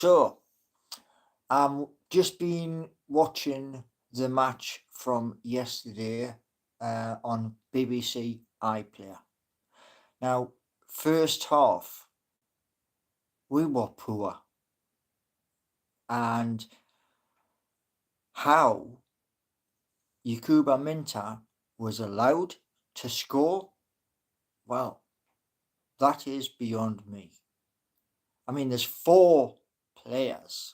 So, just been watching the match from yesterday on BBC iPlayer. Now, first half, we were poor. And how Yakuba Minta was allowed to score, well, that is beyond me. I mean, there's 4 players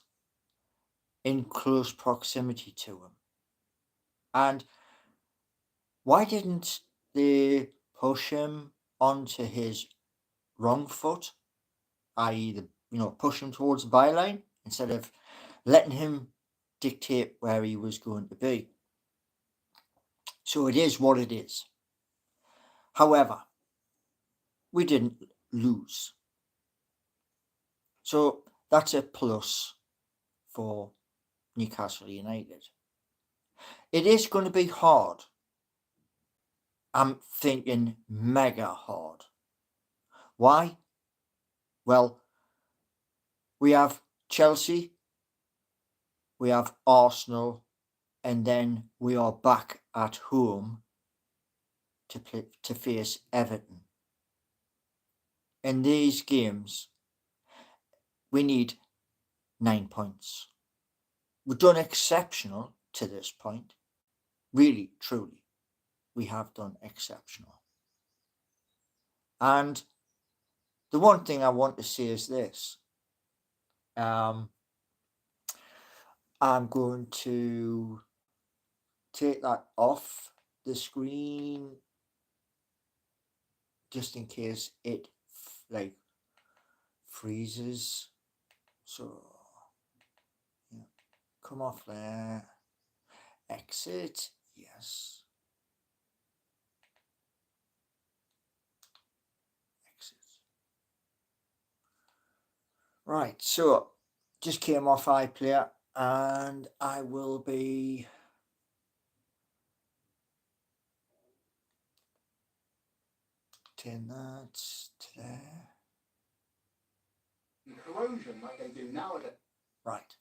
in close proximity to him. And why didn't they push him onto his wrong foot, i.e., push him towards the byline instead of letting him dictate where he was going to be? So it is what it is. However, we didn't lose. So that's a plus for Newcastle United. It is going to be hard. I'm thinking mega hard. Why? Well, we have Chelsea, we have Arsenal, and then we are back at home to face Everton. In these games, we need 9 points. We've done exceptional to this point. Really, truly, we have done exceptional. And the one thing I want to say is this. I'm going to take that off the screen just in case it freezes. So yeah, come off there. Exit. Yes. Exit. Right, so just came off iPlayer and I will be turn that to there. Corrosion like they do nowadays. Right.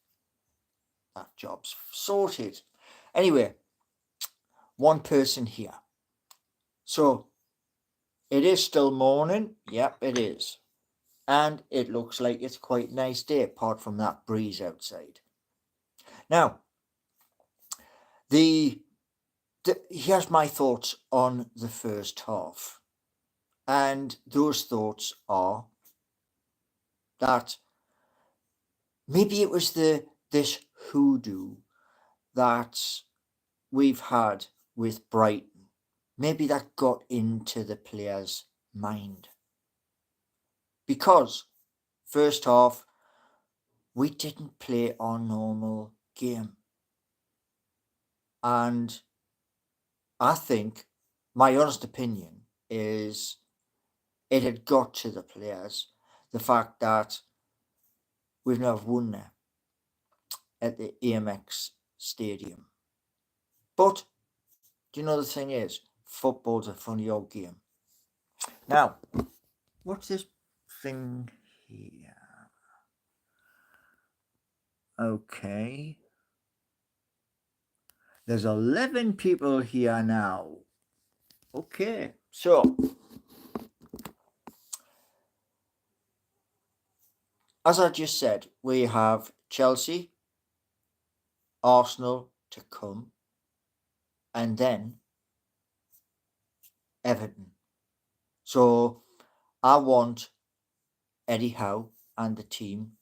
That job's sorted. Anyway, one person here. So it is still morning. Yep, it is. And it looks like it's quite a nice day apart from that breeze outside. Now, here's my thoughts on the first half. And those thoughts are that maybe it was this hoodoo that we've had with Brighton. Maybe that got into the player's mind. Because first half, we didn't play our normal game. And I think my honest opinion is it had got to the players, the fact that we've never won there at the AMX Stadium. But, do you know the thing is, football's a funny old game. Now, what's this thing here? Okay. There's 11 people here now. Okay, so as I just said, we have Chelsea, Arsenal to come, and then Everton. So I want Eddie Howe and the team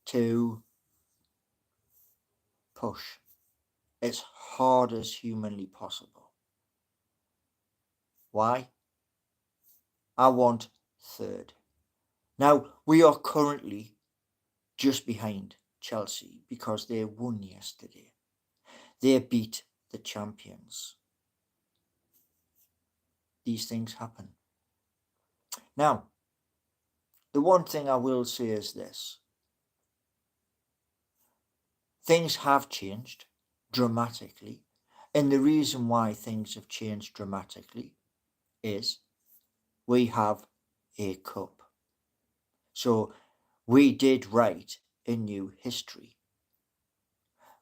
to push as hard as humanly possible. Why? I want third. Now, we are currently just behind Chelsea because they won yesterday. They beat the champions. These things happen. Now, the one thing I will say is this. Things have changed dramatically. And the reason why things have changed dramatically is we have a cup. So we did write a new history.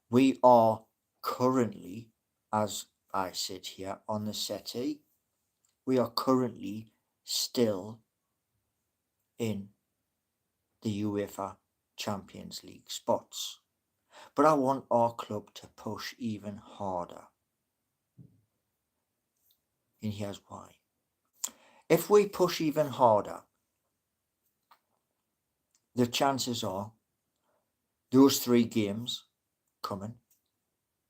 We are currently, as I sit here on the settee, we are currently still in the UEFA Champions League spots. But I want our club to push even harder. And here's why. If we push even harder, the chances are those 3 games coming,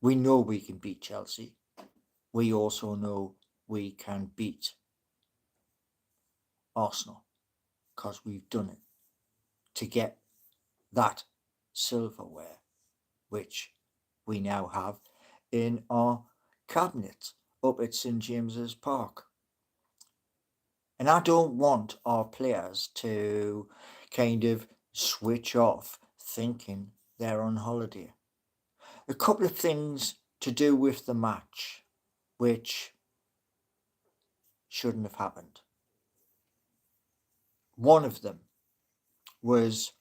we know we can beat Chelsea. We also know we can beat Arsenal because we've done it to get that silverware, which we now have in our cabinet up at St James's Park. And I don't want our players to kind of switch off thinking they're on holiday. A couple of things to do with the match which shouldn't have happened. One of them was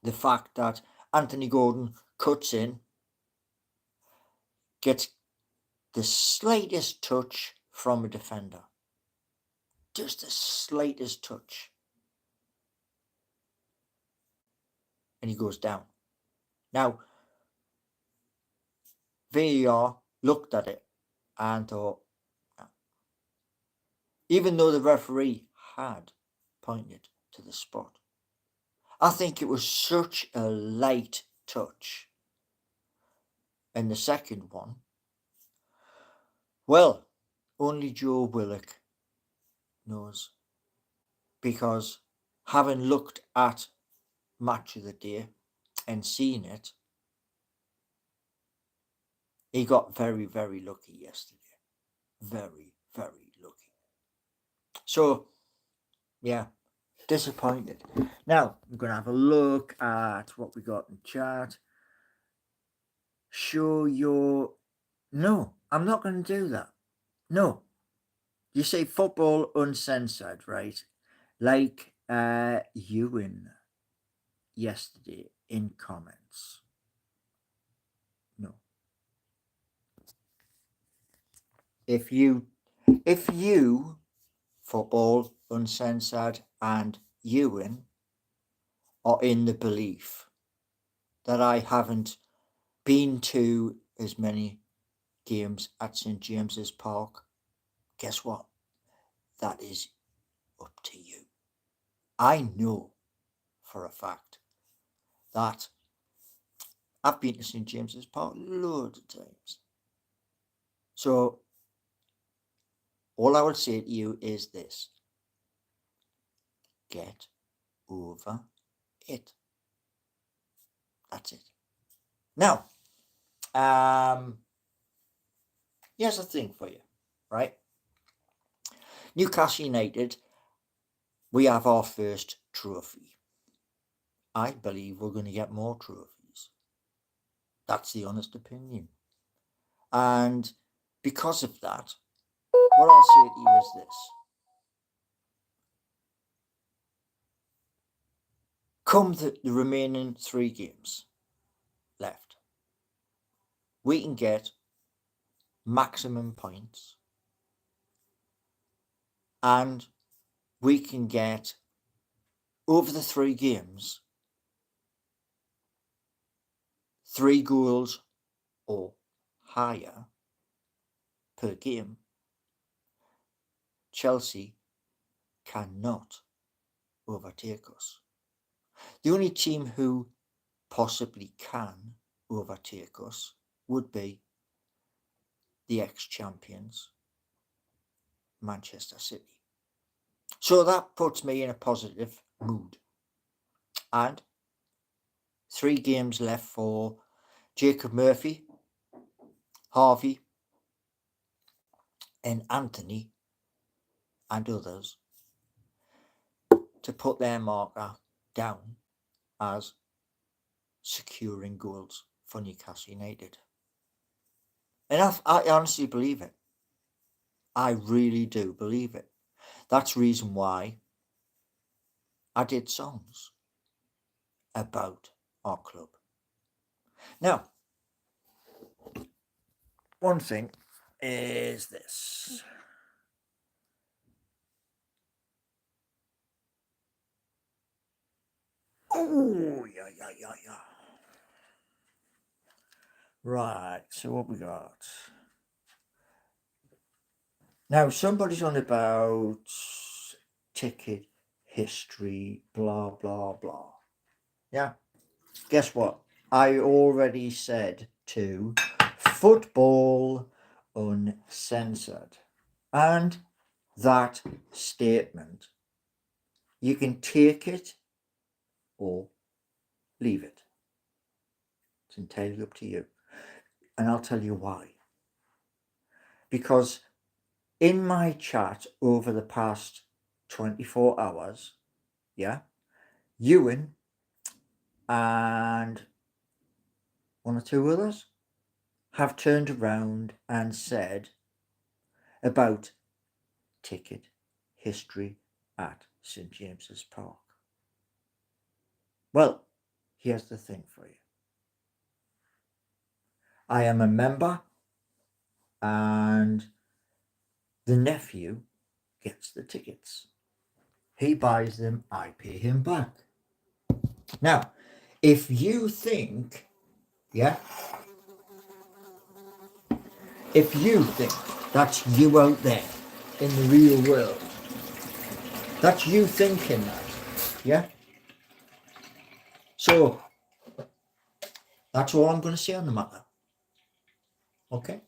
the fact that Anthony Gordon cuts in, gets the slightest touch from a defender. Just the slightest touch. And he goes down. Now, VAR looked at it and thought, no. Even though the referee had pointed to the spot, I think it was such a light touch. And the second one, well, only Joe Willock knows. Because having looked at Match of the Day and seen it, he got very, very lucky yesterday. Very, very lucky. So, yeah, disappointed. Now, I'm going to have a look at what we got in chat. Show your... No, I'm not going to do that. No. You say football uncensored, right? Like Ewan yesterday in comments. No. If you football uncensored and Ewan are in the belief that I haven't been to as many games at St James's Park, guess what? That is up to you. I know for a fact that I've been to St James's Park loads of times. So all I will say to you is this: get over it. That's it. Now, here's the thing for you, right? Newcastle United, we have our first trophy. I believe we're going to get more trophies. That's the honest opinion. And because of that, what I'll say to you is this. Come the remaining 3 games left, we can get maximum points and we can get over the 3 games 3 goals or higher per game. Chelsea cannot overtake us. The only team who possibly can overtake us would be the ex-champions, Manchester City. So that puts me in a positive mood. And 3 games left for Jacob Murphy, Harvey, and Anthony, and others to put their marker down as securing goals for Newcastle United. And I honestly believe it. I really do believe it. That's the reason why I did songs about our club. Now, one thing is this. Oh, yeah. Right, so what we got? Now, somebody's on about ticket history, blah, blah, blah. Yeah? Guess what? I already said to football uncensored. And that statement, you can take it or leave it. It's entirely up to you. And I'll tell you why. Because in my chat over the past 24 hours, yeah, Ewan and one or two others have turned around and said about ticket history at St James's Park. Well, here's the thing for you. I am a member and the nephew gets the tickets. He buys them, I pay him back. Now, if you think, yeah, if you think that's you out there in the real world, that's you thinking that, yeah? So, that's all I'm going to say on the matter. Okay?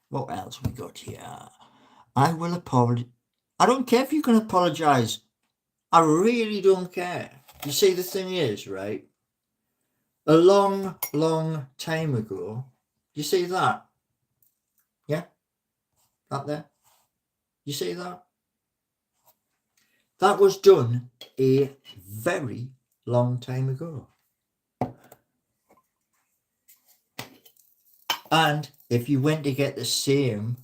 What else we got here? I will apologize. I don't care if you can apologize. I really don't care. You see, the thing is, right? A long, long time ago, you see that? Yeah? That there? You see that? That was done a very long time ago. And if you went to get the same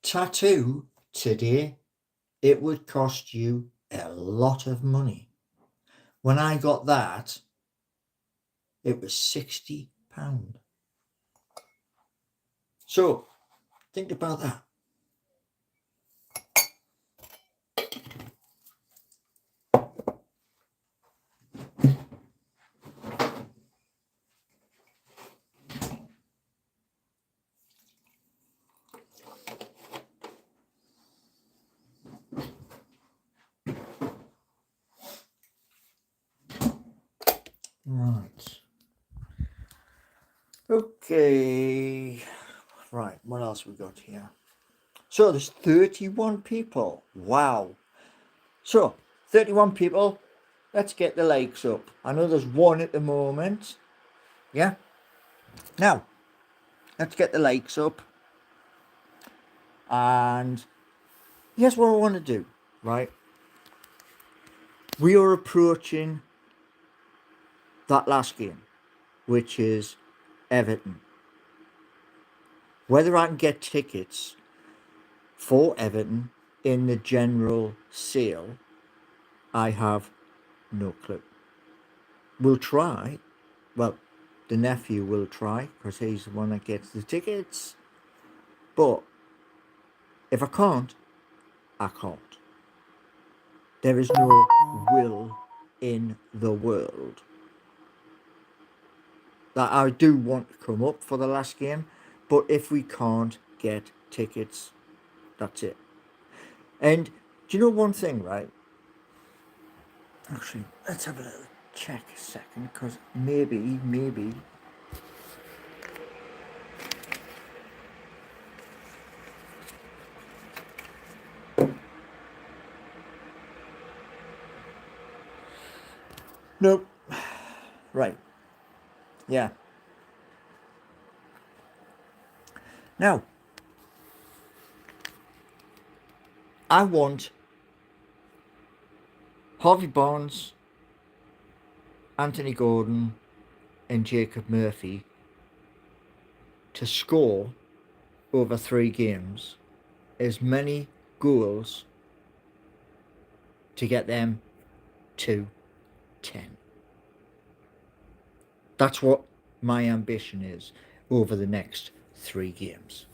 tattoo today, it would cost you a lot of money. When I got that, it was £60. So, think about that. Right. Okay. Right, what else we got here? So there's 31 people. Wow. So, 31 people. Let's get the likes up. I know there's one at the moment. Yeah? Now, let's get the likes up. And here's what I want to do, right? We are approaching that last game, which is Everton. Whether I can get tickets for Everton in the general sale, I have no clue. We'll try. Well, the nephew will try because he's the one that gets the tickets. But if I can't, I can't. There is no will in the world. That I do want to come up for the last game, but if we can't get tickets, that's it. And do you know one thing, right? Actually, let's have a little check a second, because maybe. Nope. Right. Yeah. Now, I want Harvey Barnes, Anthony Gordon, and Jacob Murphy to score over 3 games as many goals to get them to 10. That's what my ambition is over the next 3 games.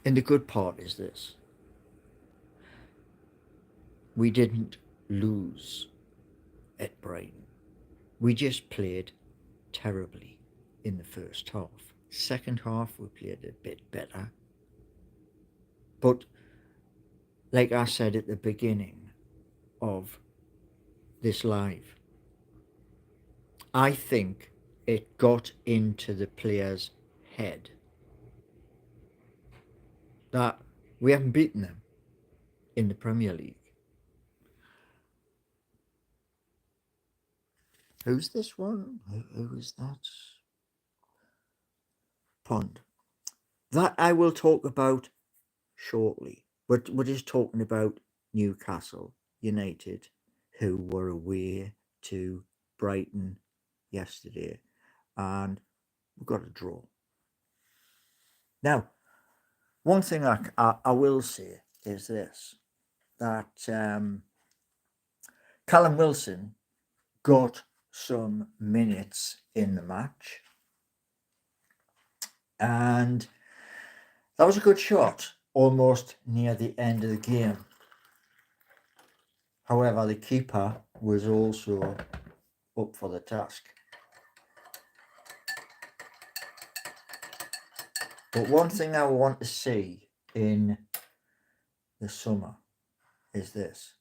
And the good part is this: we didn't lose at Brighton. We just played terribly in the first half. Second half, we played a bit better. But like I said at the beginning of this live, I think it got into the players' head that we haven't beaten them in the Premier League. Who's this one? Who is that? Pond. That I will talk about shortly. We're just talking about Newcastle United, who were away to Brighton yesterday, and we got a draw. Now, one thing I will say is this, that Callum Wilson got some minutes in the match, and that was a good shot almost near the end of the game. However, the keeper was also up for the task. But one thing I want to see in the summer is this.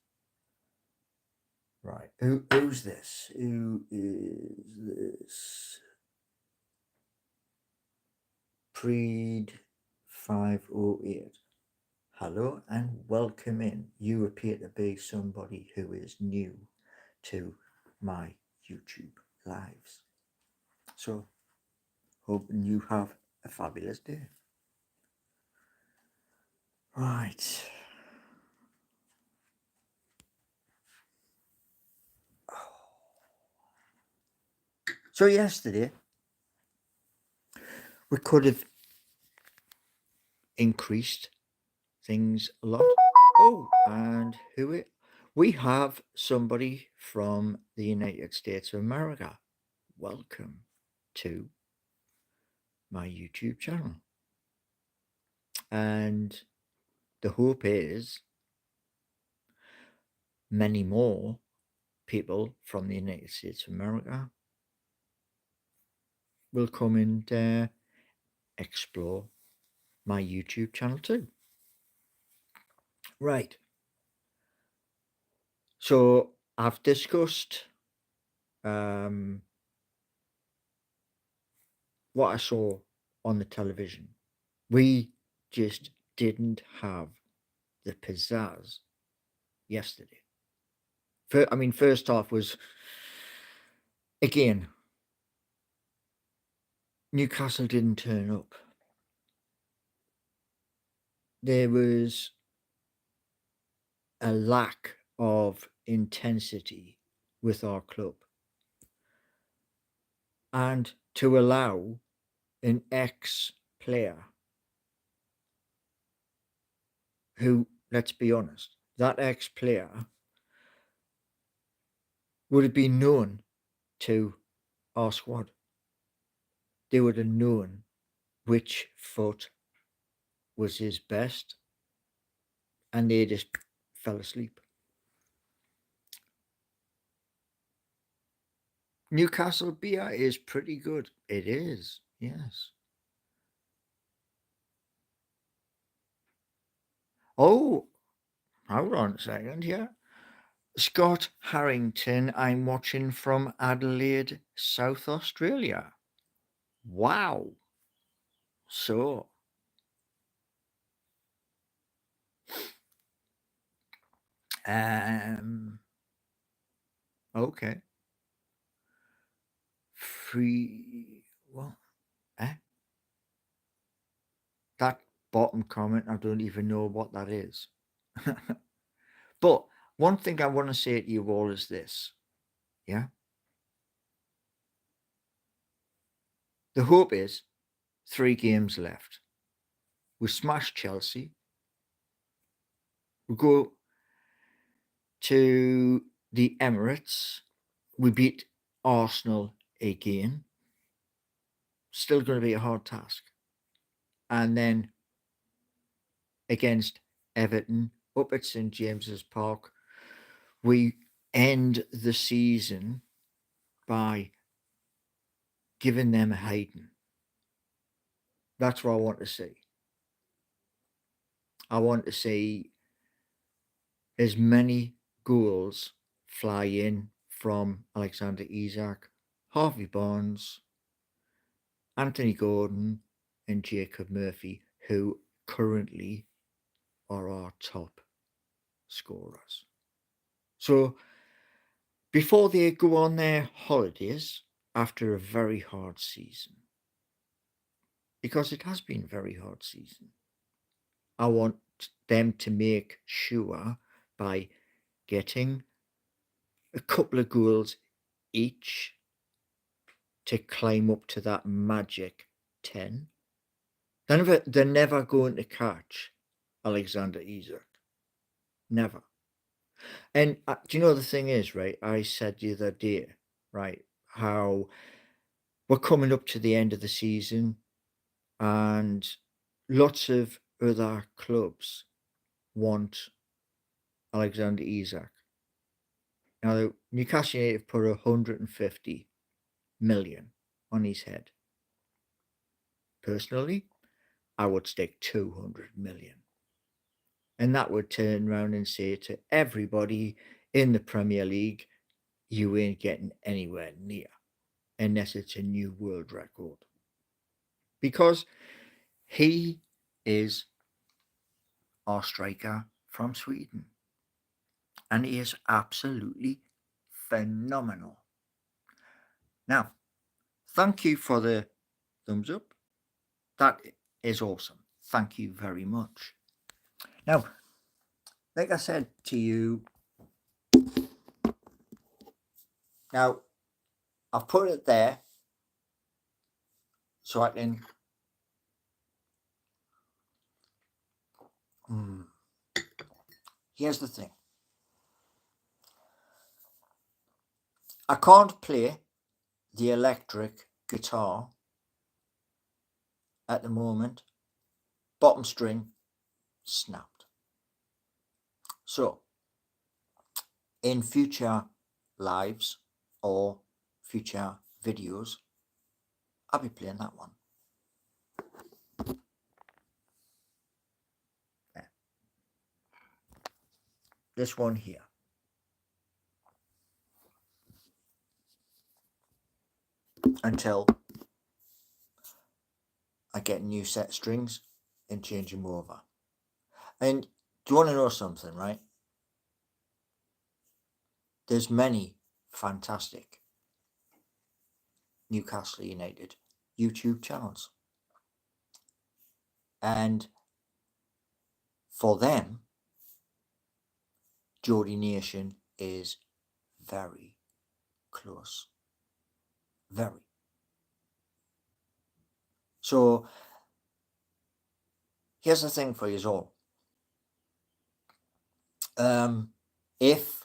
Right, who's this? Who is this? Preed 508. Hello and welcome in. You appear to be somebody who is new to my YouTube lives. So, hoping you have a fabulous day. Right. So yesterday, we could have increased things a lot. Oh, and we have somebody from the United States of America. Welcome to my YouTube channel. And the hope is many more people from the United States of America will come and explore my YouTube channel too. Right. So I've discussed what I saw on the television. We just didn't have the pizzazz yesterday. First half was, again, Newcastle didn't turn up. There was a lack of intensity with our club. And to allow an ex-player who, let's be honest, that ex-player would have been known to our squad. They would have known which foot was his best, and they just fell asleep. Newcastle beer is pretty good. It is, yes. Oh, hold on a second here. Scott Harrington, I'm watching from Adelaide, South Australia. Wow. So, okay. Free, what? Eh? That bottom comment, I don't even know what that is. But one thing I want to say to you all is this, yeah? The hope is 3 games left. We smash Chelsea. We go to the Emirates. We beat Arsenal again. Still going to be a hard task. And then against Everton up at St James's Park, we end the season by giving them a hiding. That's what I want to see. I want to see as many goals fly in from Alexander Isak, Harvey Barnes, Anthony Gordon, and Jacob Murphy, who currently are our top scorers. So before they go on their holidays after a very hard season, because it has been a very hard season, I want them to make sure by getting a couple of goals each to climb up to that magic 10. They're never going to catch Alexander Isak. Never. And do you know the thing is, right? I said the other day, right, how we're coming up to the end of the season and lots of other clubs want Alexander Isak. Now, Newcastle United put 150 million on his head. Personally, I would stick 200 million. And that would turn around and say to everybody in the Premier League, you ain't getting anywhere near, unless it's a new world record. Because he is our striker from Sweden. And he is absolutely phenomenal. Now, thank you for the thumbs up. That is awesome. Thank you very much. Now, like I said to you, now I've put it there so I can Here's the thing. I can't play the electric guitar at the moment. Bottom string snapped. So, in future lives or future videos, I'll be playing that one. Yeah. This one here. Until I get a new set of strings and change them over. And do you want to know something, right? There's many fantastic Newcastle United YouTube channels. And for them, Geordie Nation is very close. Very. So here's the thing for you all. If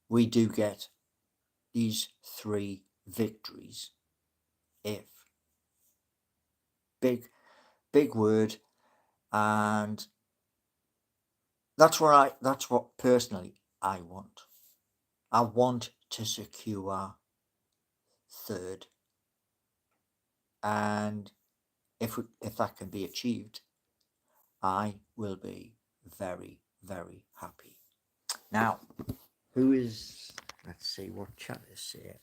we do get these 3 victories, if big word, and that's what personally I want. I want to secure 3rd, and if that can be achieved, I will be very, very happy. Now, let's see what chat is here.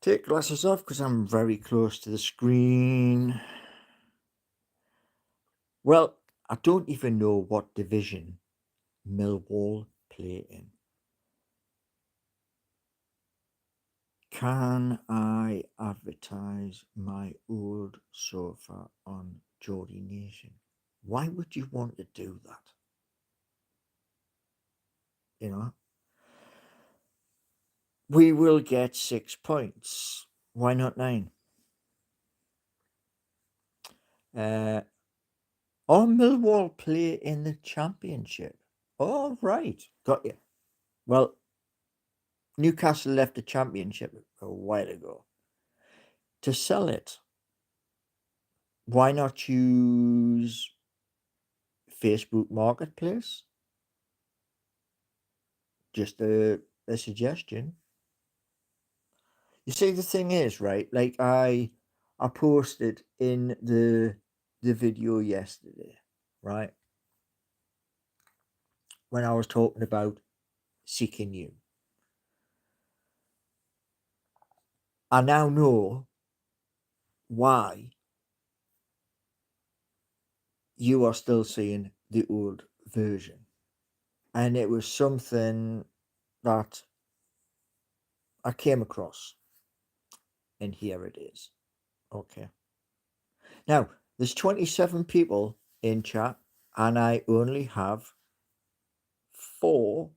Take glasses off because I'm very close to the screen. Well, I don't even know what division Millwall play in. Can I advertise my old sofa on Geordie Nation. Why would you want to do that? You know, we will get 6 points. Why not 9? Uh, or Millwall play in the championship. All right, got you. Well, Newcastle left the championship a while ago. To sell it, why not use Facebook Marketplace? Just a suggestion. You see, the thing is, right? Like I posted in the video yesterday, right? When I was talking about seeking you, I now know why you are still seeing the old version, and it was something that I came across, and here it is. Okay. Now, there's 27 people in chat, and I only have 4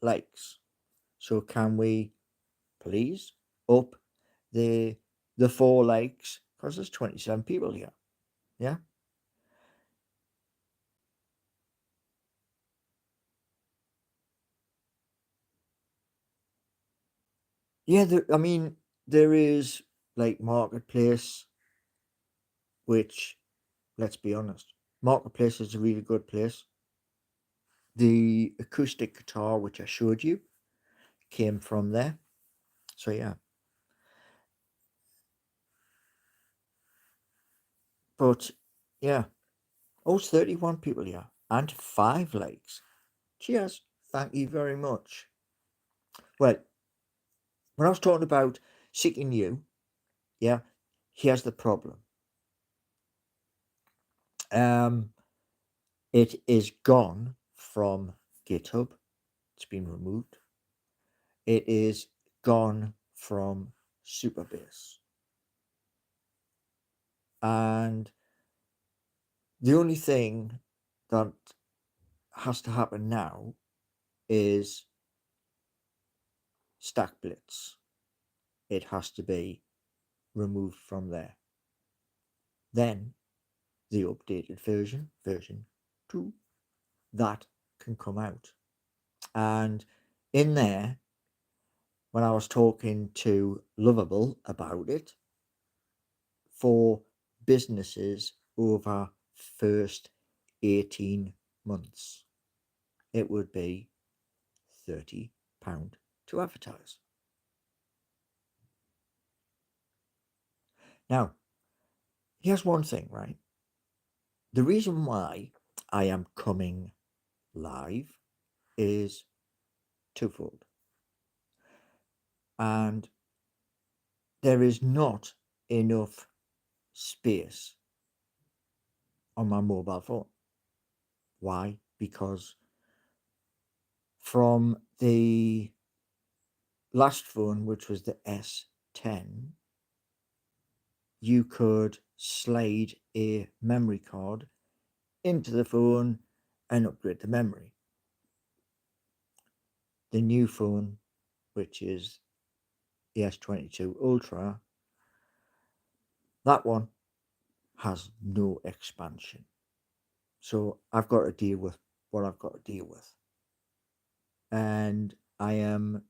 likes. So can we please up the 4 likes? Because there's 27 people here. Yeah. Yeah, I mean, there is like Marketplace, which, let's be honest, Marketplace is a really good place. The acoustic guitar, which I showed you, came from there. So, yeah. But, yeah. Oh, it's 31 people here and 5 likes. Cheers. Thank you very much. Well, when I was talking about seeking you, yeah, here's the problem. Um, it is gone from GitHub. It's been removed. It is gone from Superbase. And the only thing that has to happen now is Stack Blitz. It has to be removed from there. Then the updated version 2, that can come out. And in there, when I was talking to Lovable about it, for businesses over first 18 months, it would be £30 to advertise. Now, here's one thing, right? The reason why I am coming live is twofold. And there is not enough space on my mobile phone. Why? Because from the last phone, which was the S10, you could slide a memory card into the phone and upgrade the memory. The new phone, which is the S22 Ultra, that one has no expansion. So I've got to deal with what I've got to deal with. And I am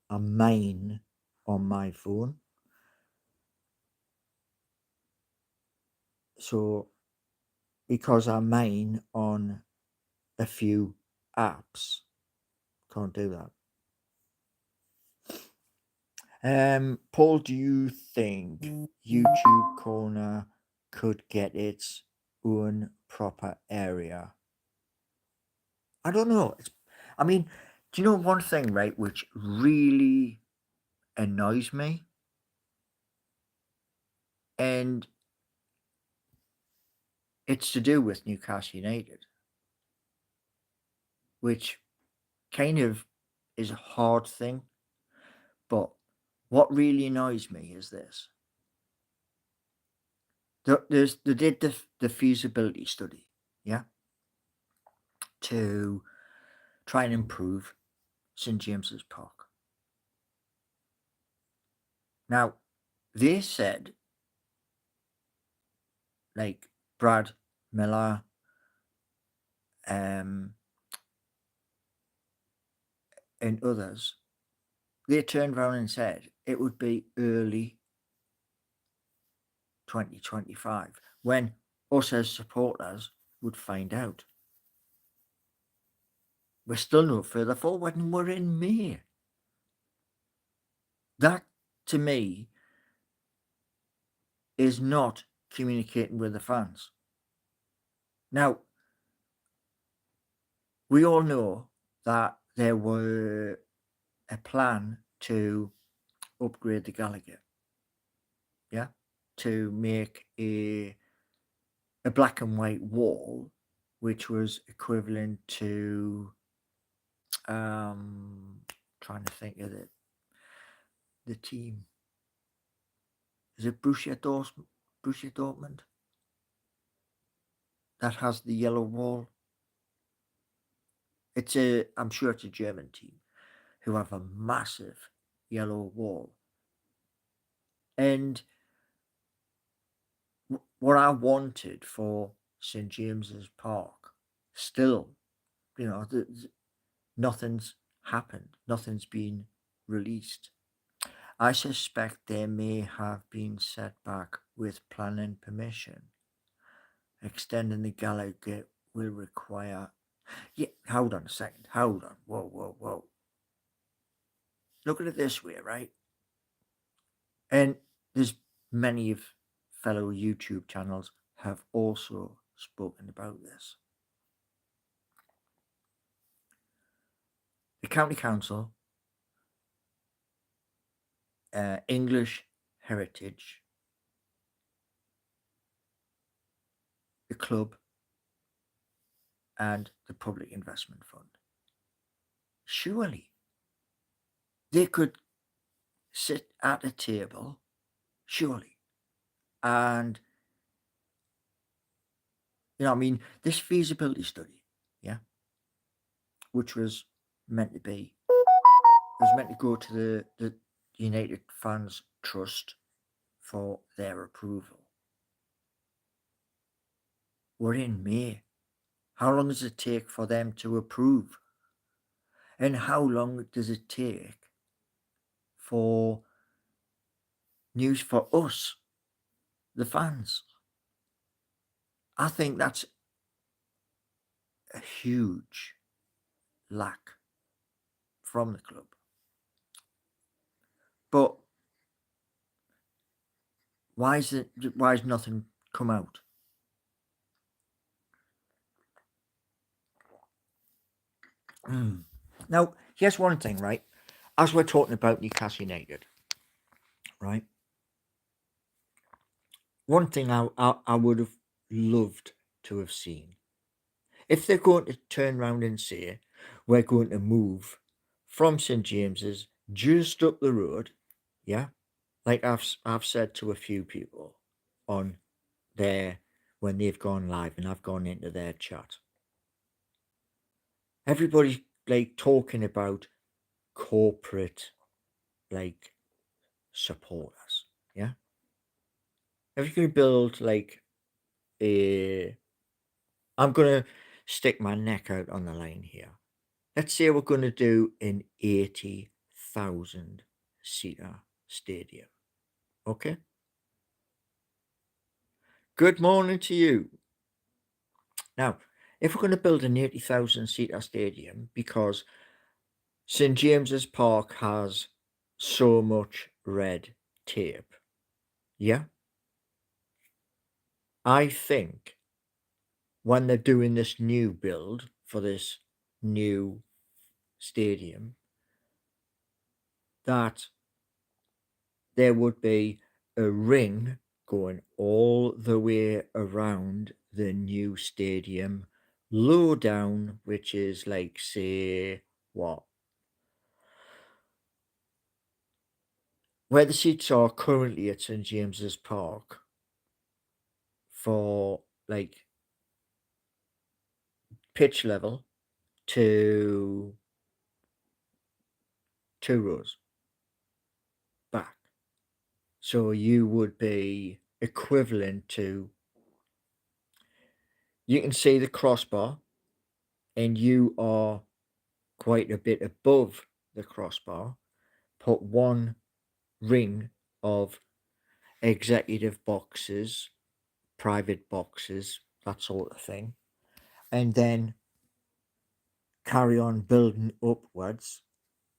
a main on my phone. So because I main on a few apps, can't do that. Paul, do you think YouTube Corner could get its own proper area? I don't know. I mean, do you know one thing, right, which really annoys me? And it's to do with Newcastle United, which kind of is a hard thing. But what really annoys me is this. They did the feasibility study, yeah, to try and improve St James's Park. Now, they said, like Brad Miller, um, and others, they turned around and said it would be early 2025 when us as supporters would find out. We're still no further forward and we're in May. That, to me, is not communicating with the fans. Now, we all know that there were a plan to upgrade the Gallagher, yeah, to make a black and white wall, which was equivalent to trying to think of the team. Is it Borussia Dortmund that has the yellow wall? I'm sure it's a German team who have a massive yellow wall. And what I wanted for St James's Park, still, nothing's happened. Nothing's been released. I suspect there may have been set back with planning permission. Extending the Gallagher will require. Yeah, hold on a second. Hold on. Whoa, whoa, whoa. Look at it this way, right? And there's many of fellow YouTube channels have also spoken about this. The County Council, English Heritage, the club, and the Public Investment Fund. Surely they could sit at a table, surely, and this feasibility study, yeah, which was meant to be, it was meant to go to the United Fans Trust for their approval. We're in May. How long does it take for them to approve? And how long does it take for news for us, the fans? I think that's a huge lack from the club. But why has nothing come out? Now, here's one thing, right? As we're talking about Newcastle United, right? One thing I would have loved to have seen, if they're going to turn around and say, we're going to move from St James's just up the road, yeah, like I've said to a few people on there when they've gone live and I've gone into their chat. Everybody's like talking about corporate like supporters, yeah. If you can build like I'm gonna stick my neck out on the line here. Let's say we're gonna do an 80,000 seater stadium. Okay. Good morning to you. Now, if we're going to build an 80,000 seater stadium because St James's Park has so much red tape, yeah, I think when they're doing this new build for this new stadium, that there would be a ring going all the way around the new stadium, low down, which is like, say, what? Where the seats are currently at St James's Park, for like pitch level to 2 rows back. So you would be equivalent to, you can see the crossbar and you are quite a bit above the crossbar. Put one ring of executive boxes, private boxes, that sort of thing, and then carry on building upwards.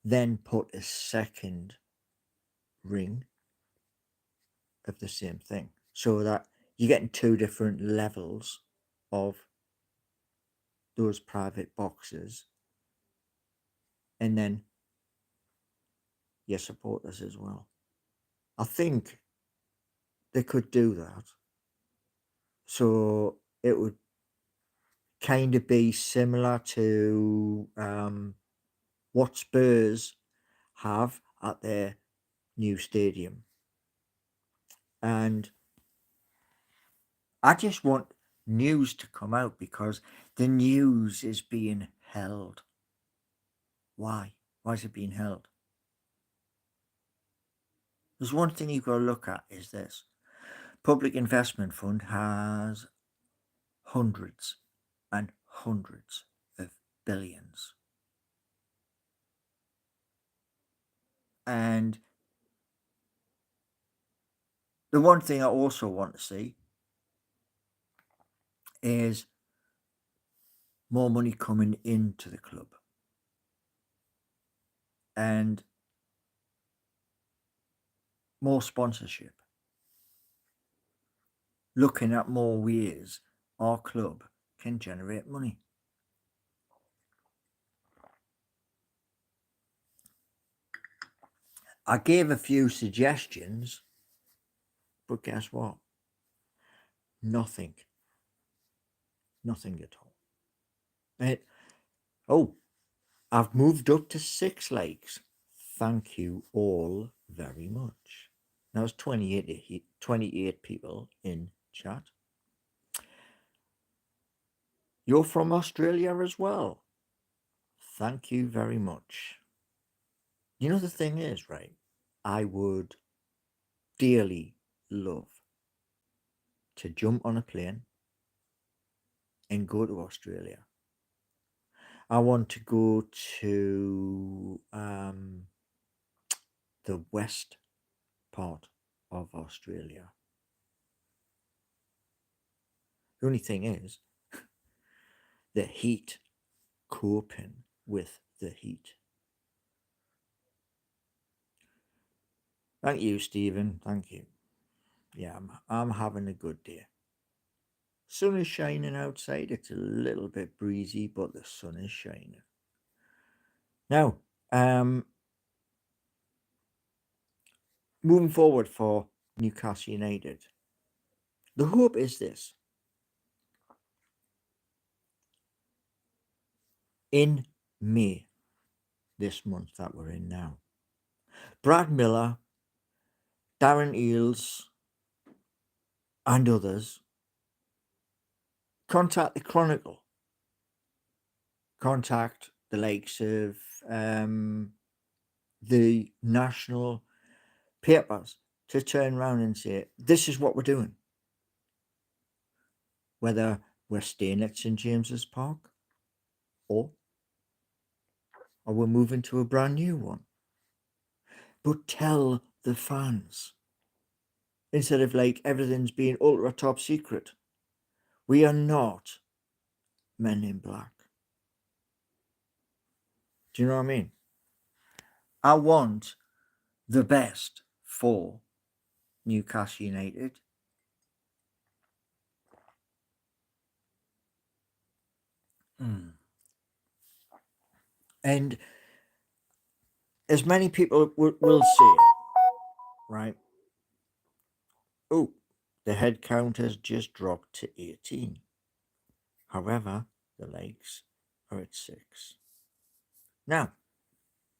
Then put a second ring of the same thing, so that you're getting 2 different levels of those private boxes, and then your supporters as well. I think they could do that, so it would kind of be similar to what Spurs have at their new stadium. And I just want news to come out, because the news is being held. Why? Why is it being held? There's one thing you've got to look at, is this. Public Investment Fund has hundreds and hundreds of billions. And the one thing I also want to see is more money coming into the club, and more sponsorship. Looking at more ways our club can generate money. I gave a few suggestions, but guess what? Nothing. Nothing at all. I've moved up to 6 likes. Thank you all very much. Now it's 28 people in chat. You're from Australia as well. Thank you very much. You know, the thing is, right? I would dearly love to jump on a plane and go to Australia. I want to go to the west part of Australia. The only thing is, the heat, coping with the heat. Thank you, Stephen. Thank you. Yeah, I'm having a good day. Sun is shining outside. It's a little bit breezy, but the sun is shining. Now, moving forward for Newcastle United, the hope is this. In May, this month that we're in now, Brad Miller, Darren Eales, and others contact the Chronicle, contact the likes of the national papers, to turn around and say, this is what we're doing. Whether we're staying at St James's Park, or we're moving to a brand new one. But tell the fans, instead of like everything's being ultra top secret. We are not Men in Black. Do you know what I mean? I want the best for Newcastle United. And as many people will say, right? Oh, the head count has just dropped to 18. However, the likes are at 6. Now,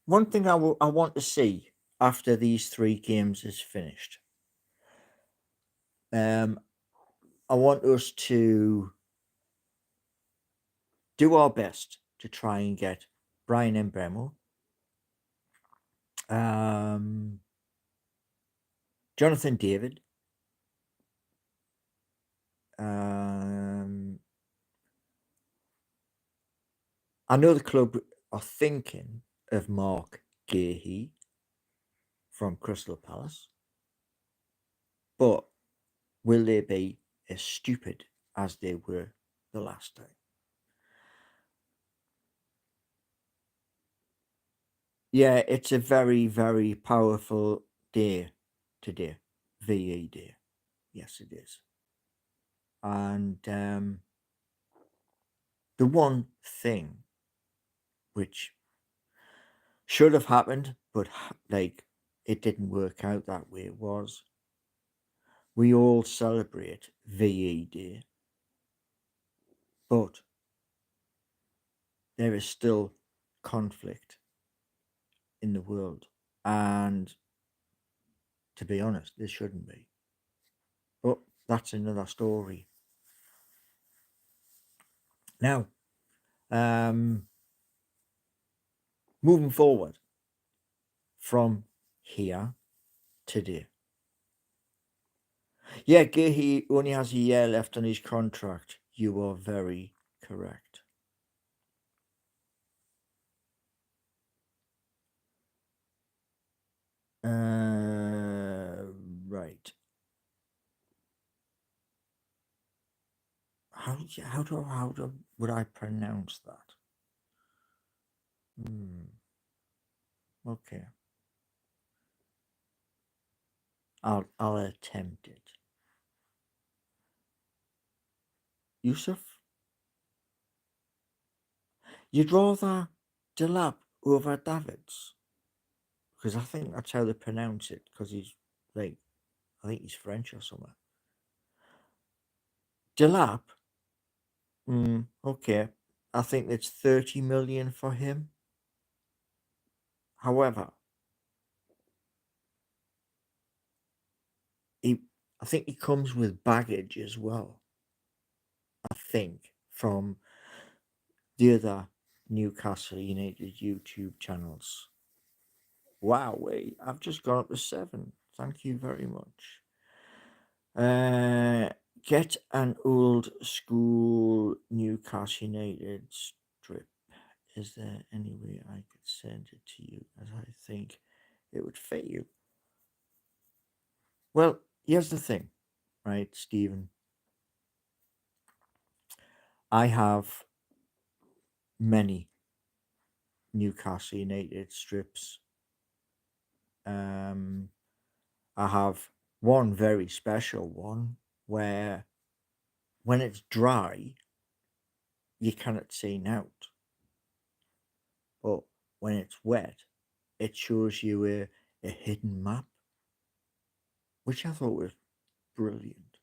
one thing I want to see after these 3 games is finished. I want us to do our best to try and get Brian Embremo, um, Jonathan David, um, I know the club are thinking of Mark Gahey from Crystal Palace, but will they be as stupid as they were the last time? Yeah, it's a very, very powerful day today. VE Day. Yes, it is. And the one thing which should have happened, but like it didn't work out that way, was we all celebrate VE Day, but there is still conflict in the world. And to be honest, there shouldn't be. But that's another story. Now, moving forward from here today. Yeah, Gahey only has a year left on his contract. You are very correct. Right. How do would I pronounce that? Okay. I'll attempt it. Yusuf? You'd rather Delap over Davids? Because I think that's how they pronounce it, because he's like, I think he's French or something. Delap? Okay. I think it's 30 million for him. However, I think he comes with baggage as well. I think from the other Newcastle United YouTube channels. Wow, wait, I've just gone up to 7. Thank you very much. Get an old school Newcastle United strip. Is there any way I could send it to you, as I think it would fit you? Well, here's the thing, right, Stephen? I have many Newcastle United strips. I have one very special one where when it's dry, you cannot see out. But when it's wet, it shows you a hidden map, which I thought was brilliant.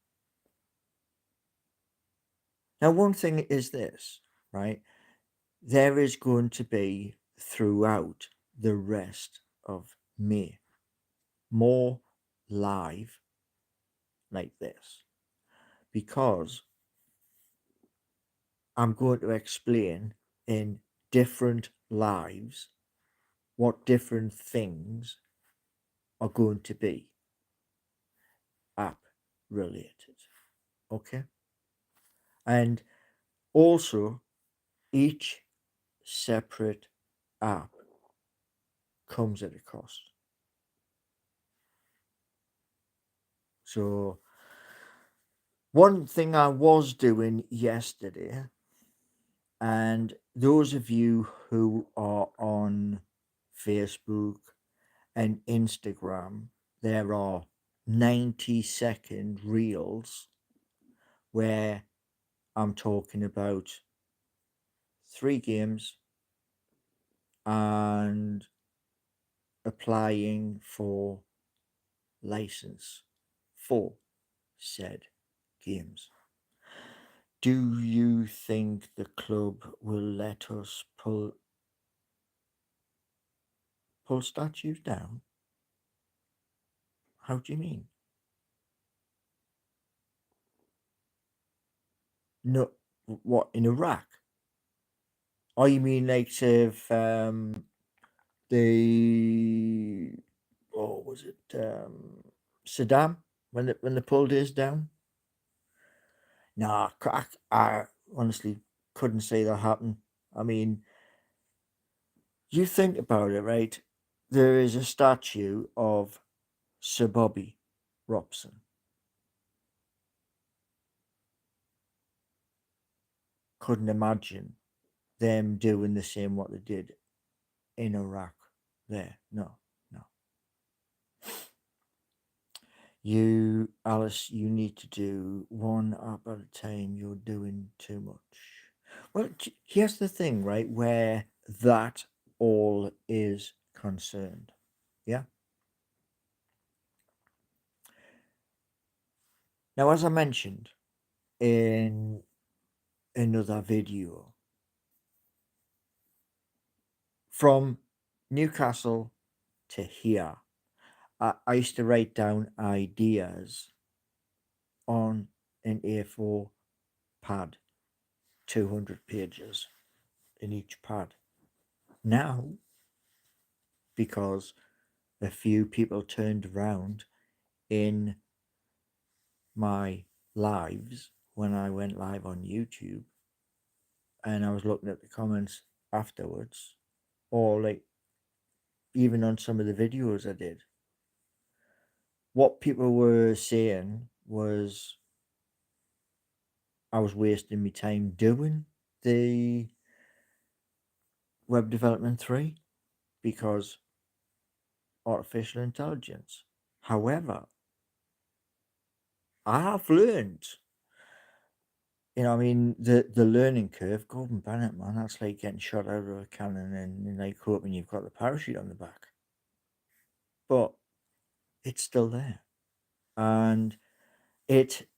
Now, one thing is this, right? There is going to be throughout the rest of May more live like this, because I'm going to explain in different lives what different things are going to be app related. Okay. And also, each separate app comes at a cost. So, one thing I was doing yesterday, and those of you who are on Facebook and Instagram, there are 90-second reels where I'm talking about 3 games and applying for license for said games. Do you think the club will let us pull statues down? How do you mean? No, what, in Iraq? Oh, you mean like sort of the, oh, was it Saddam when they pulled his down? Nah, I honestly couldn't say that happened. I mean, you think about it, right? There is a statue of Sir Bobby Robson. Couldn't imagine them doing the same what they did in Iraq. There, no, no. You, Alice, you need to do one up at a time. You're doing too much. Well, here's the thing, right? Where that all is concerned. Yeah. Now, as I mentioned in another video, from Newcastle to here, I used to write down ideas on an A4 pad, 200 pages in each pad. Now, because a few people turned around in my lives when I went live on YouTube, and I was looking at the comments afterwards, or like even on some of the videos I did, what people were saying was I was wasting my time doing the web development 3 because artificial intelligence. However, I have learned, I mean, the learning curve, Gordon Bennett, man, that's like getting shot out of a cannon and like hoping you've got the parachute on the back. But it's still there. And it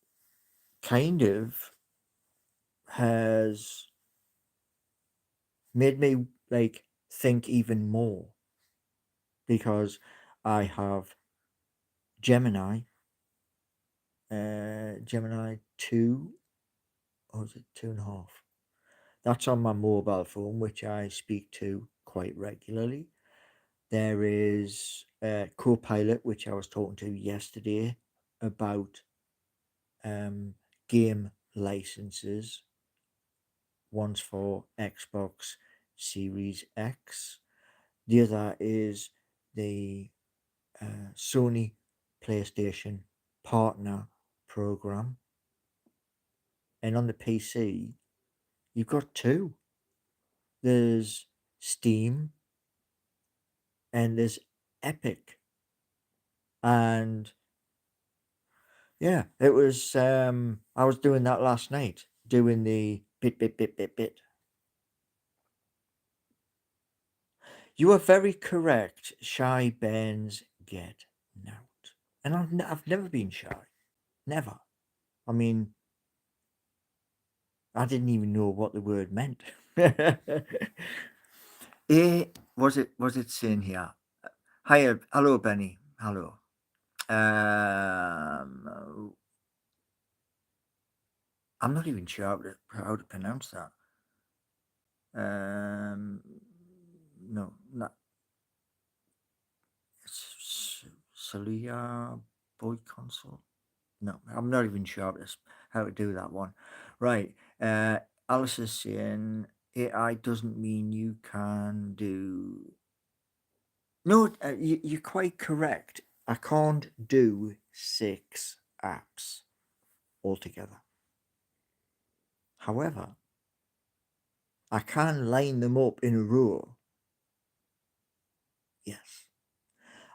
kind of has made me like think even more because I have Gemini, Gemini 2, or is it 2.5? That's on my mobile phone, which I speak to quite regularly. There is Copilot, which I was talking to yesterday about game licenses. One's for Xbox Series X. The other is the Sony PlayStation Partner Program. And on the PC, you've got two. There's Steam and there's Epic. And yeah, it was I was doing that last night, doing the bit. You are very correct. Shy Bens get out. And I've never been shy. Never. I mean, I didn't even know what the word meant. Was it saying here? Hi, hello, Benny. Hello. Um, I'm not even sure how to pronounce that. No, not Celia Boy Console. No, I'm not even sure how to do that one. Right. Alice is saying AI doesn't mean you can do. No, you're quite correct. I can't do 6 apps altogether. However, I can line them up in a row. Yes.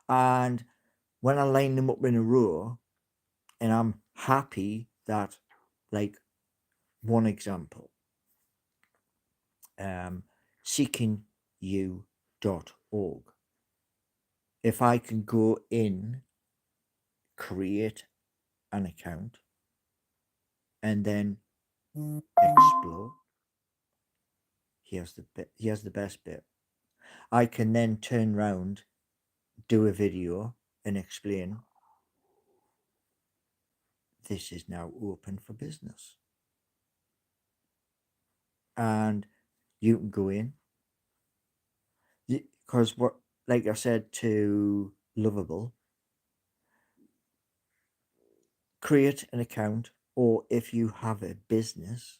And when I line them up in a row, and I'm happy that, like, one example, seekingyou.org. If I can go in, create an account, and then explore, here's the best bit. I can then turn around, do a video, and explain this is now open for business. and you can go in. Because what, like I said to Lovable, create an account, or if you have a business,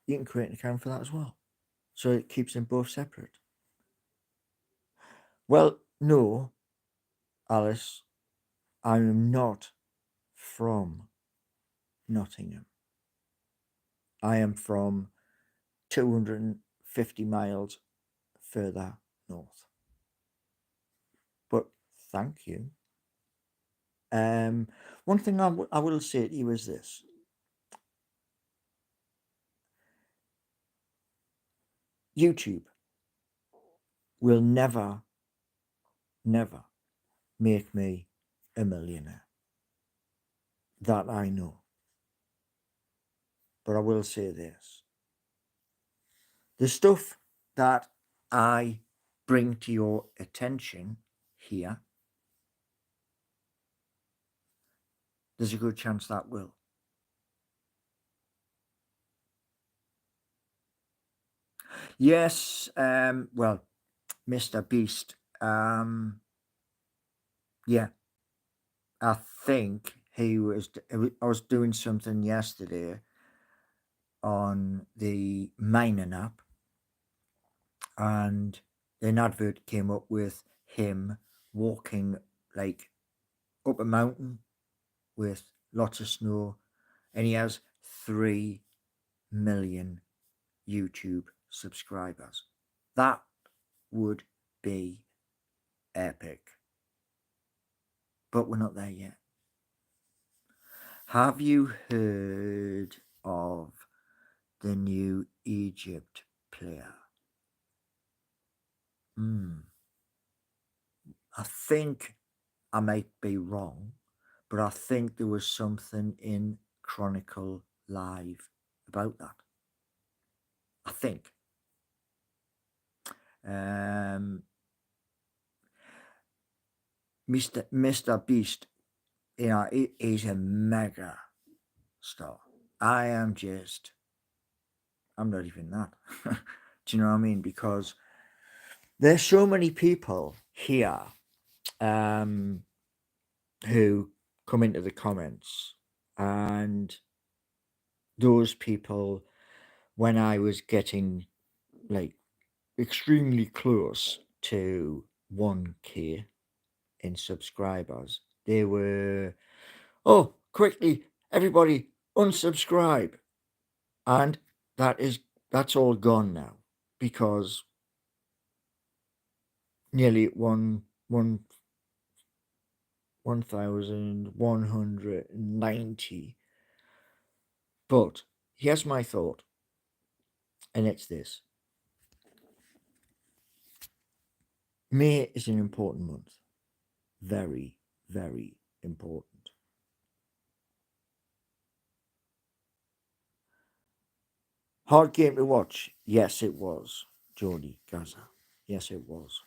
you can create an account for that as well. So it keeps them both separate. Well, no, Alice, I am not from Nottingham. I am from 250 miles further north. But thank you. One thing I will say to you is this. YouTube will never, never make me a millionaire. That I know. But I will say this. The stuff that I bring to your attention here, there's a good chance that will. Yes, well, Mr. Beast, yeah, I think I was doing something yesterday on the mining app, and an advert came up with him walking like up a mountain with lots of snow, and he has 3 million YouTube subscribers. That would be epic. But we're not there yet. Have you heard of the new Egypt player? I think I might be wrong, but I think there was something in Chronicle Live about that. I think. Mr. Beast, he's a mega star. I'm not even that. Do you know what I mean? Because there's so many people here who come into the comments, and those people, when I was getting like extremely close to 1K in subscribers, they were, oh, quickly, everybody unsubscribe. And that's all gone now, because nearly 1,190. But here's my thought, and it's this. May is an important month. Very, very important. Hard game to watch. Yes, it was. Jody Gaza. Yes, it was.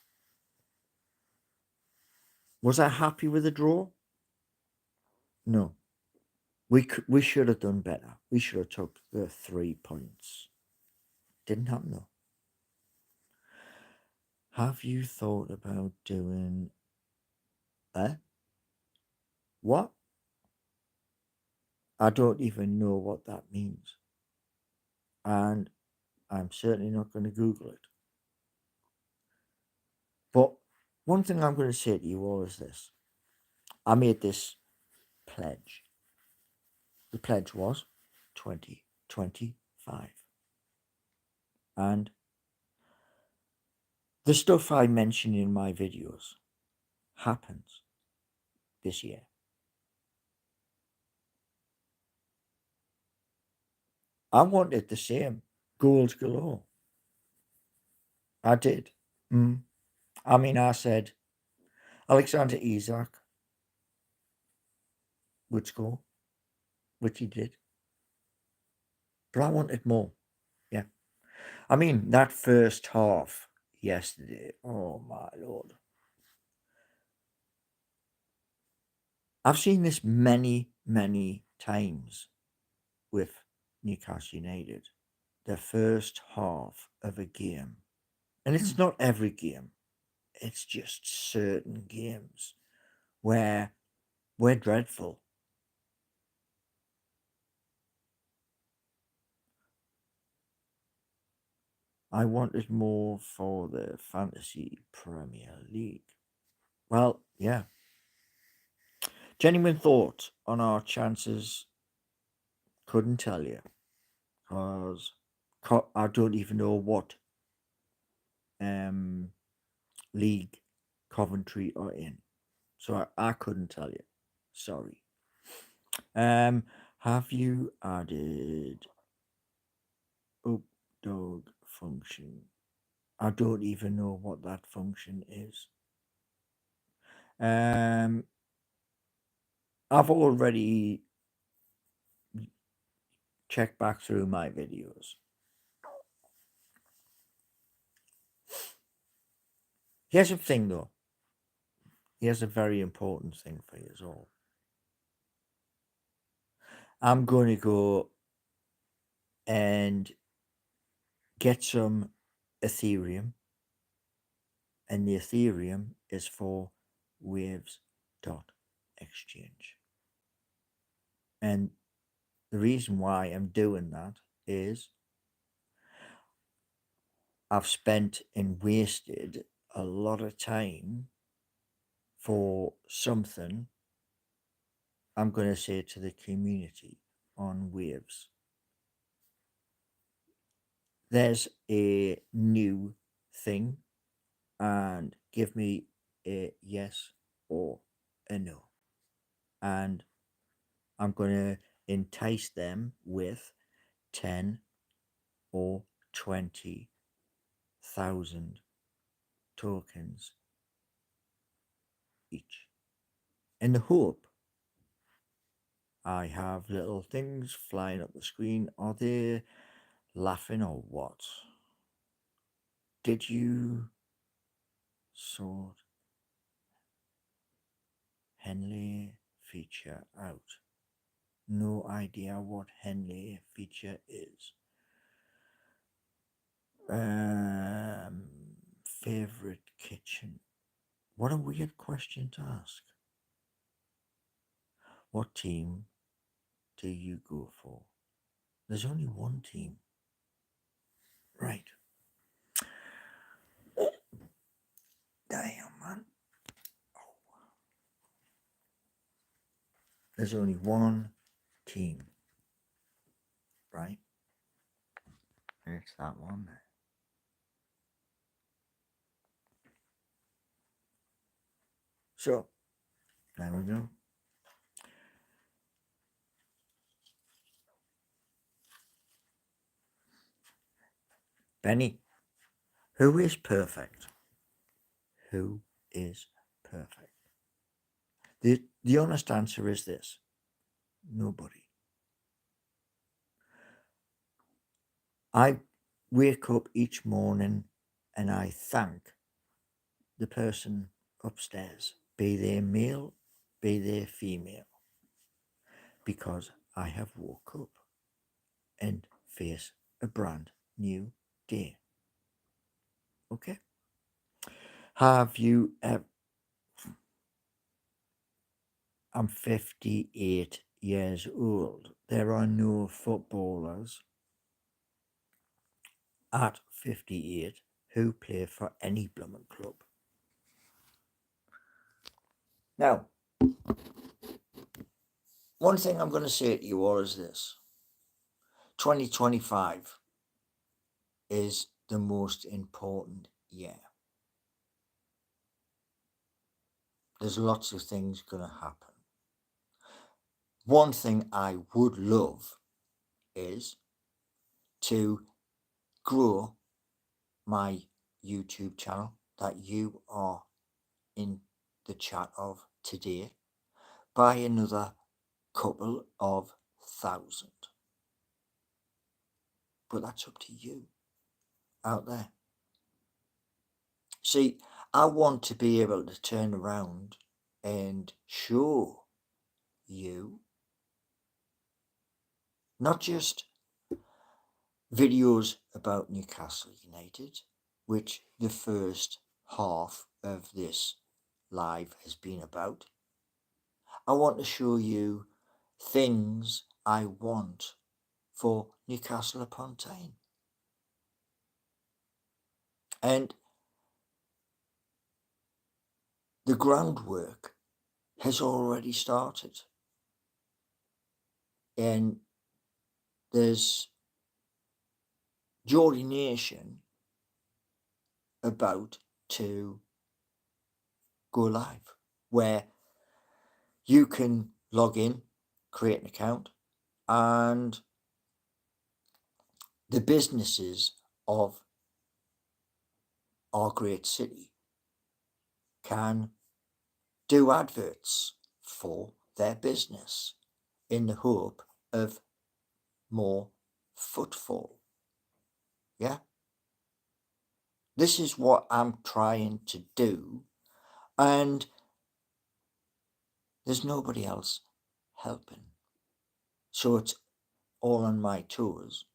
Was I happy with the draw? No. We should have done better. We should have took the 3 points. Didn't happen though. Have you thought about doing what? I don't even know what that means. And I'm certainly not going to Google it. But one thing I'm going to say to you all is this. I made this pledge. The pledge was 2025. And the stuff I mention in my videos happens this year. I wanted the same. Goals galore. I did. I mean, I said Alexander Isak would score, which he did. But I wanted more. Yeah. I mean, that first half yesterday, oh my Lord. I've seen this many, many times with Newcastle United. the first half of a game. And it's not every game, it's just certain games where we're dreadful. I wanted more for the Fantasy Premier League. Well, yeah. Genuine thought on our chances, couldn't tell you. Because I don't even know what league Coventry are in. So I couldn't tell you. Sorry. Have you added up dog function? I don't even know what that function is. I've already checked back through my videos. Here's a thing though. Here's a very important thing for you all. I'm going to go and get some Ethereum, and the Ethereum is for waves.exchange. And the reason why I'm doing that is I've spent and wasted a lot of time for something I'm going to say to the community on Waves. There's a new thing, and give me a yes or a no. And I'm going to entice them with 10 or 20,000 tokens each. In the hope I have little things flying up the screen. Are they laughing or what? Did you sort Henley feature out? No idea what Henley feature is. Favorite kitchen. What a weird question to ask. What team do you go for? There's only one team. Right. Damn, man. There's only one team. Right? And it's that one there. So, there we go. Benny, who is perfect? Who is perfect? The honest answer is this: nobody. I wake up each morning and I thank the person upstairs, be they male, be they female, because I have woke up and face a brand new day. Okay? Have you ever... I'm 58 years old. There are no footballers at 58 who play for any blooming club. Now, one thing I'm going to say to you all is this: 2025 is the most important year. There's lots of things going to happen. One thing I would love is to grow my YouTube channel that you are in the chat of today by another couple of thousand. But that's up to you out there. See, I want to be able to turn around and show you not just videos about Newcastle United, which the first half of this live has been about. I want to show you things I want for Newcastle upon Tyne. And the groundwork has already started. And there's Geordie Nation about to go live, where you can log in, create an account, and the businesses of our great city can do adverts for their business in the hope of more footfall. Yeah? This is what I'm trying to do, and there's nobody else helping. So it's all on my toes.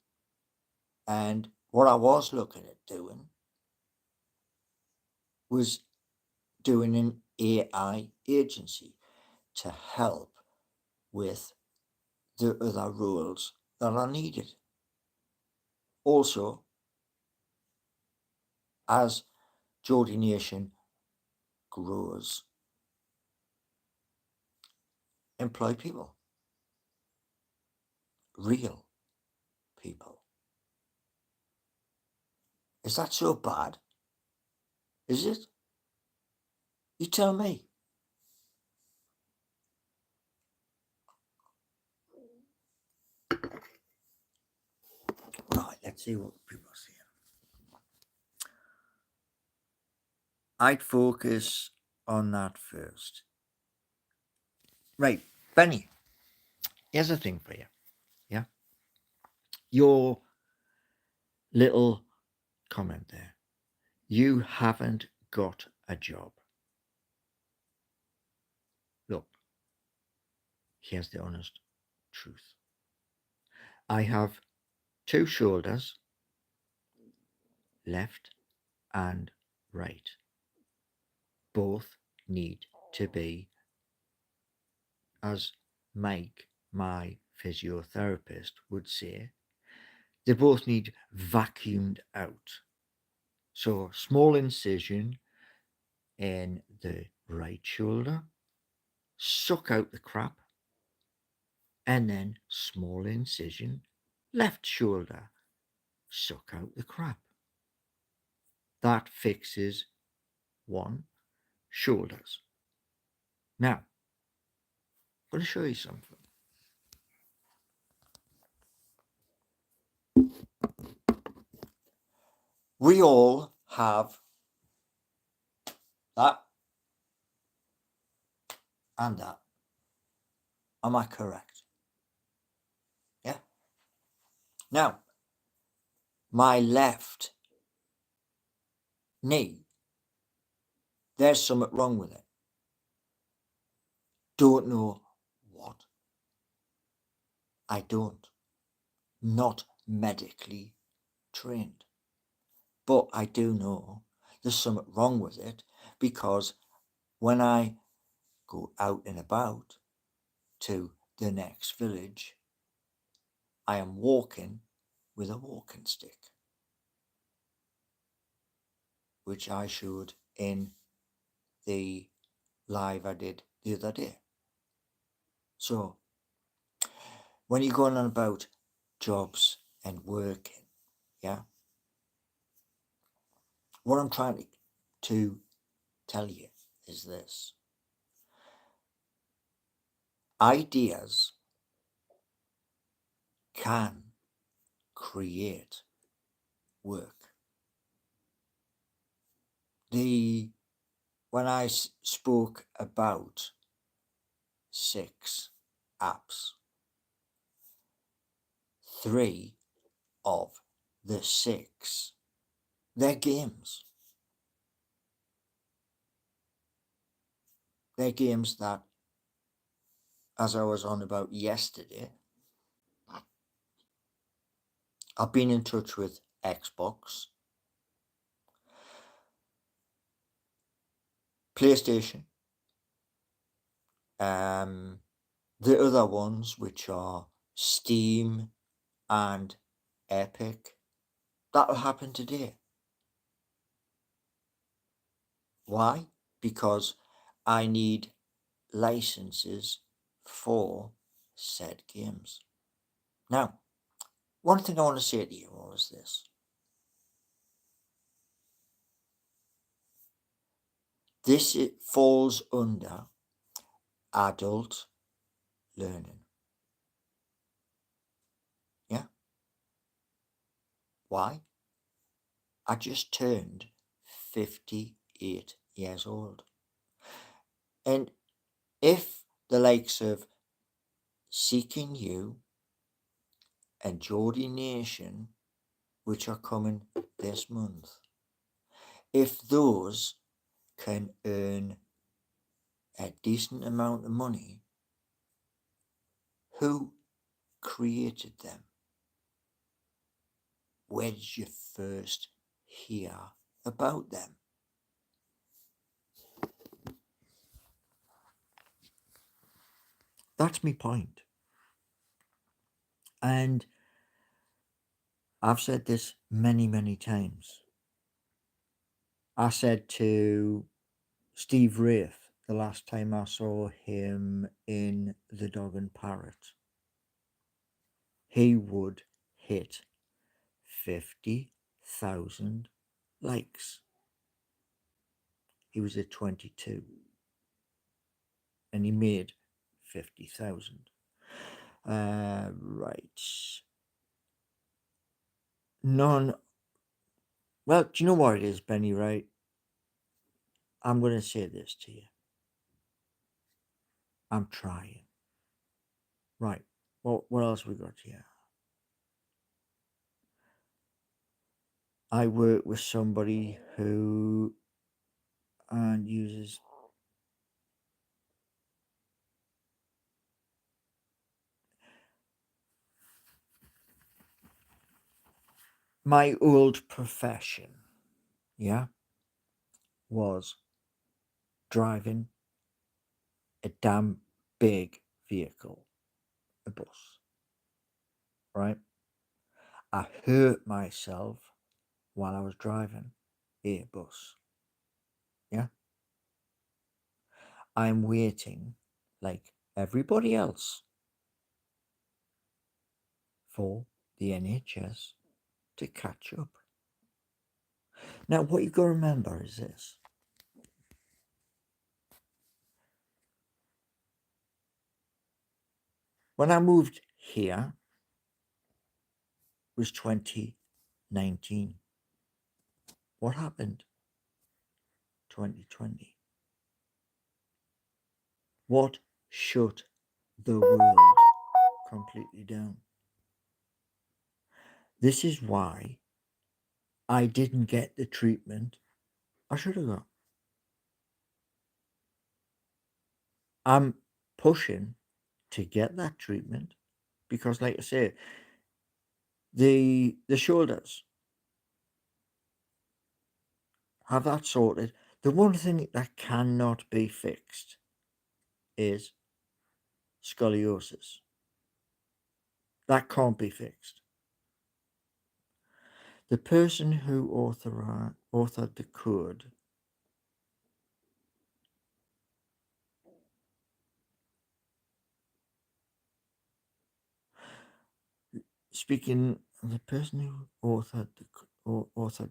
And what I was looking at doing was doing an AI agency to help with the other roles that are needed. Also, as Geordie Nation grows, employ people, real people. Is that so bad? Is it? You tell me. Right, let's see what people are saying. I'd focus on that first. Right, Benny, here's a thing for you. Yeah? Your little comment there. You haven't got a job. Look, here's the honest truth. I have two shoulders, left and right. Both need to be, as Mike, my physiotherapist, would say, they both need vacuumed out. So, small incision in the right shoulder, suck out the crap, and then small incision, left shoulder, suck out the crap. That fixes one, shoulders. Now, I'm going to show you something. We all have that and that. Am I correct? Yeah. Now, my left knee, there's something wrong with it. Don't know what. I don't. Not medically trained. But I do know there's something wrong with it because when I go out and about to the next village, I am walking with a walking stick, which I showed in the live I did the other day. So when you're going on about jobs and working, yeah, what I'm trying to tell you is this. Ideas can create work. When I spoke about 6 apps, 3 of the 6, they're games. They're games that, as I was on about yesterday, I've been in touch with Xbox, PlayStation, the other ones, which are Steam and Epic. That'll happen today. Why? Because I need licenses for said games. Now, one thing I want to say to you all is this. This falls under adult learning. Yeah? Why? I just turned 58 years old. And if the likes of Seeking You and Geordie Nation, which are coming this month, if those can earn a decent amount of money, who created them? Where did you first hear about them? That's my point. And I've said this many, many times. I said to Steve Wraith the last time I saw him in The Dog and Parrot, he would hit 50,000 likes. He was at 22 and he made 50,000. Right. Well, do you know what it is, Benny, right? I'm going to say this to you. I'm trying. Right. Well, what else we got here? I work with somebody who uses my old profession, yeah, was driving a damn big vehicle, a bus, right? I hurt myself while I was driving a bus, yeah? I'm waiting, like everybody else, for the NHS to catch up. Now, what you've got to remember is this. When I moved here, it was 2019. What happened? 2020. What shut the world completely down? This is why I didn't get the treatment I should have got. I'm pushing to get that treatment because, like I say, the shoulders, have that sorted. The one thing that cannot be fixed is scoliosis. That can't be fixed. The person who authored the code the person who authored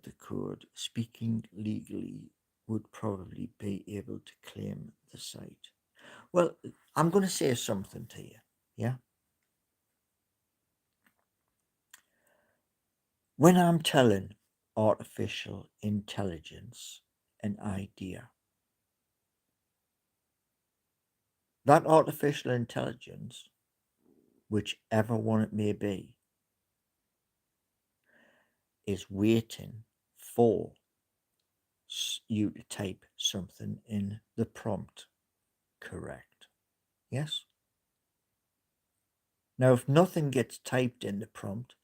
the code, speaking legally, would probably be able to claim the site. Well, I'm going to say something to you, yeah? When I'm telling artificial intelligence an idea, that artificial intelligence, whichever one it may be, is waiting for you to type something in the prompt correct. Yes? Now, if nothing gets typed in the prompt,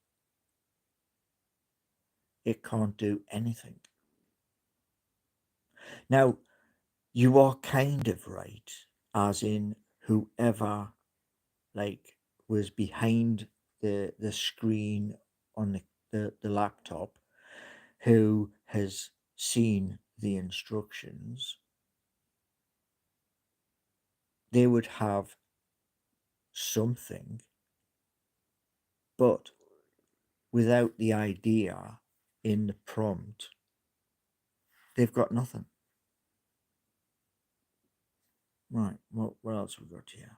it can't do anything. Now, you are kind of right, as in whoever like was behind the screen on the laptop who has seen the instructions, they would have something, but without the idea in the prompt, they've got nothing. Right, what else we got here?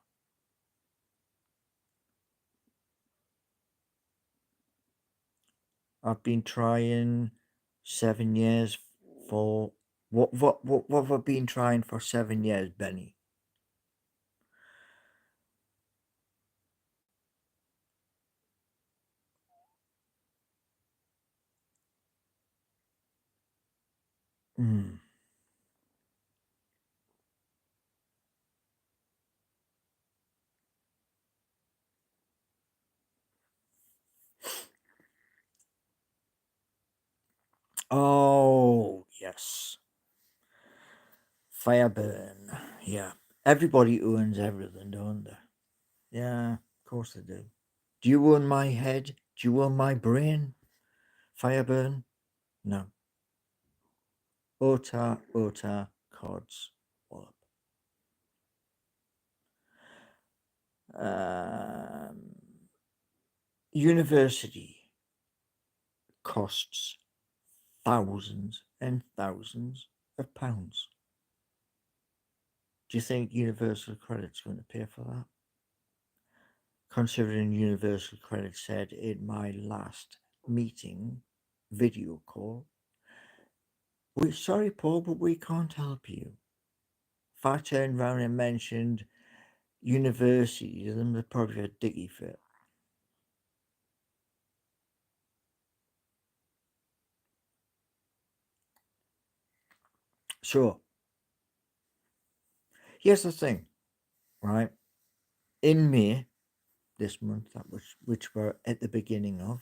I've been trying 7 years for what have I been trying for 7 years, Benny? Mm. Oh yes, Fireburn. Yeah, everybody owns everything, don't they? Yeah, of course they do. Do you own my head? Do you own my brain? Fireburn? No. Ota, Cods, Wallop. Um, University costs thousands and thousands of pounds. Do you think Universal Credit's going to pay for that? Considering Universal Credit said in my last meeting, video call, we're sorry, Paul, but we can't help you. If I turned around and mentioned university to them, they'd probably a dicky fit. So, here's the thing, right? In May this month, that was which we're at the beginning of,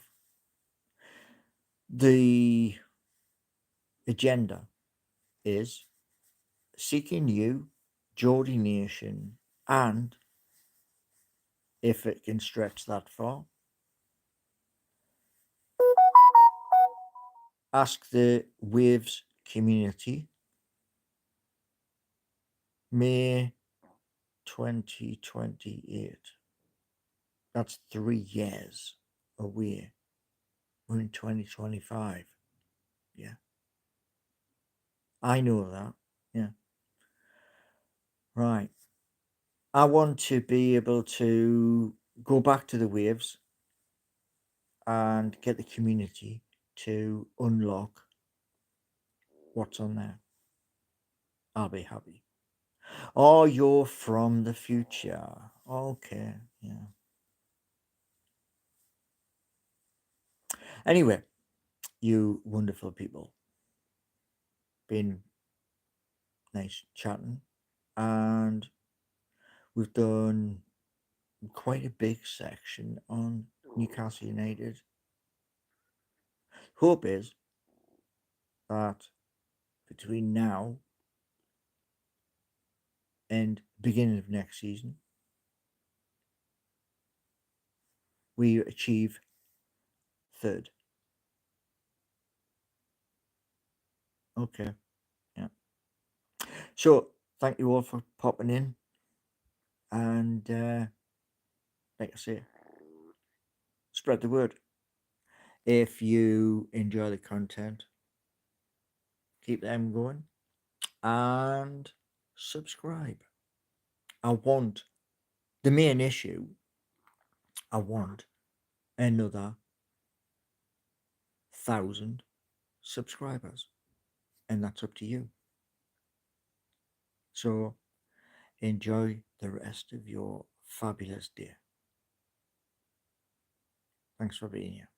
the agenda is seeking you, Geordie Nation, and if it can stretch that far, ask the Waves community, May 2028. That's 3 years away. We're in 2025. Yeah. I know that. Yeah. Right. I want to be able to go back to the Waves and get the community to unlock what's on there. I'll be happy. Oh, you're from the future. Okay. Yeah. Anyway, you wonderful people. Been nice chatting. And we've done quite a big section on Newcastle United. Hope is that between now and beginning of next season, we achieve third. Okay. Yeah. So thank you all for popping in. And like I say, spread the word. If you enjoy the content, keep them going and subscribe. I want the main issue, I want another 1,000 subscribers, and that's up to you. So enjoy the rest of your fabulous day. Thanks for being here.